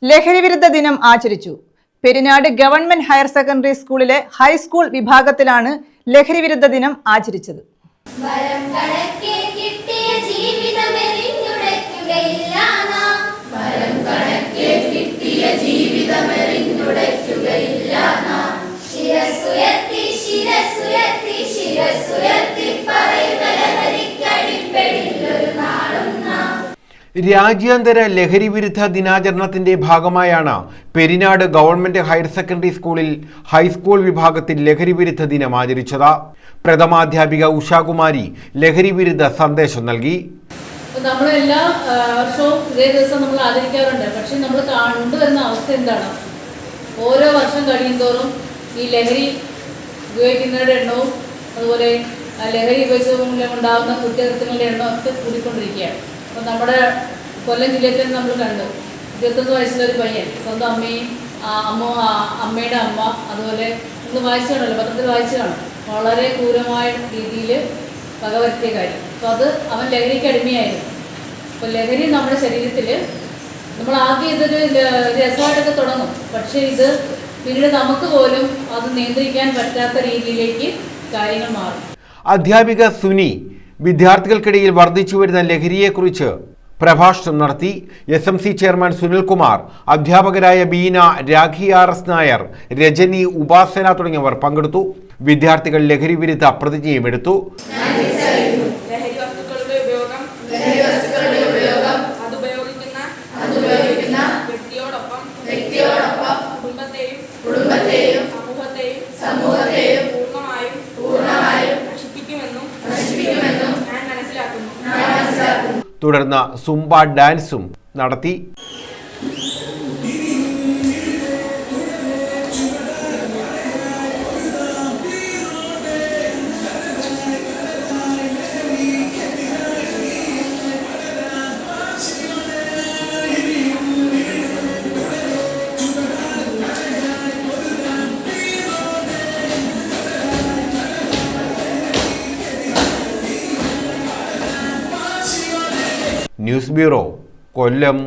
ലഹരിവിരുദ്ധ ദിനം ആചരിച്ചു. പെരിനാട് ഗവൺമെന്റ് ഹയർ സെക്കൻഡറി സ്കൂളിലെ ഹൈസ്കൂൾ വിഭാഗത്തിലാണ് ലഹരിവിരുദ്ധ ദിനം ആചരിച്ചത്. രാജ്യാന്തര ലഹരി വിരുദ്ധ ദിനാചരണത്തിന്റെ ഭാഗമായാണ് പെരിനാട് ഗവൺമെന്റ് ഹയർ സെക്കൻഡറി സ്കൂളിൽ ഹൈസ്കൂൾ വിഭാഗത്തിൽ ലഹരി വിരുദ്ധ ദിനം ആചരിച്ചത്. പ്രഥമാധ്യാപിക ഉഷാകുമാരി ലഹരി വിരുദ്ധ സന്ദേശം നൽകി. നമ്മളെല്ലാ വർഷവും ഇതേ ദിവസം നമ്മൾ ആചരിക്കാറുണ്ട്. പക്ഷെ നമ്മൾ കണ്ടുവരുന്ന അവസ്ഥ എന്താണ്? ഓരോ വർഷം കഴിയുന്തോറും ഈ ലഹരി ഉപയോഗിക്കുന്നവരുടെ എണ്ണവും അതുപോലെ ലഹരി ഉപയോഗിച്ചുണ്ടാകുന്ന കുറ്റകൃത്യങ്ങളുടെ എണ്ണവും ഒക്കെ കൂടിക്കൊണ്ടിരിക്കുകയാണ്. അപ്പോൾ നമ്മുടെ കൊല്ലം ജില്ലയിൽ നമ്മൾ കണ്ടു 21 വയസ്സുള്ളൊരു പയ്യൻ സ്വന്തം അമ്മയും അമ്മയുടെ അമ്മ അതുപോലെ നമ്മൾ വായിച്ചു കാണുമല്ലോ, പത്രത്തിൽ വായിച്ചു കാണും, വളരെ ക്രൂരമായ രീതിയിൽ വകവരുത്തിയ കാര്യം. അപ്പോൾ അത് അവൻ ലഹരിക്ക് അടിമയായിരുന്നു. അപ്പോൾ ലഹരി നമ്മുടെ ശരീരത്തിൽ നമ്മൾ ആദ്യം ഇതൊരു രസമായിട്ടൊക്കെ തുടങ്ങും. പക്ഷേ ഇത് പിന്നീട് നമുക്ക് പോലും അത് നിയന്ത്രിക്കാൻ പറ്റാത്ത രീതിയിലേക്ക് കാര്യങ്ങൾ മാറും. അധ്യാപിക സുനി വിദ്യാർത്ഥികൾക്കിടയിൽ വർദ്ധിച്ചു വരുന്ന ലഹരിയെക്കുറിച്ച് പ്രഭാഷണം നടത്തി. SMC ചെയർമാൻ സുനിൽകുമാർ, അധ്യാപകരായ ബീന, രാഖി RS നായർ, രജനി, ഉപാസന തുടങ്ങിയവർ പങ്കെടുത്തു. വിദ്യാർത്ഥികൾ ലഹരി വിരുദ്ധ പ്രതിജ്ഞയും എടുത്തു. തുടർന്ന് സുംബ ഡാൻസും നടത്തി. ന്യൂസ് ബ്യൂറോ, കൊല്ലം.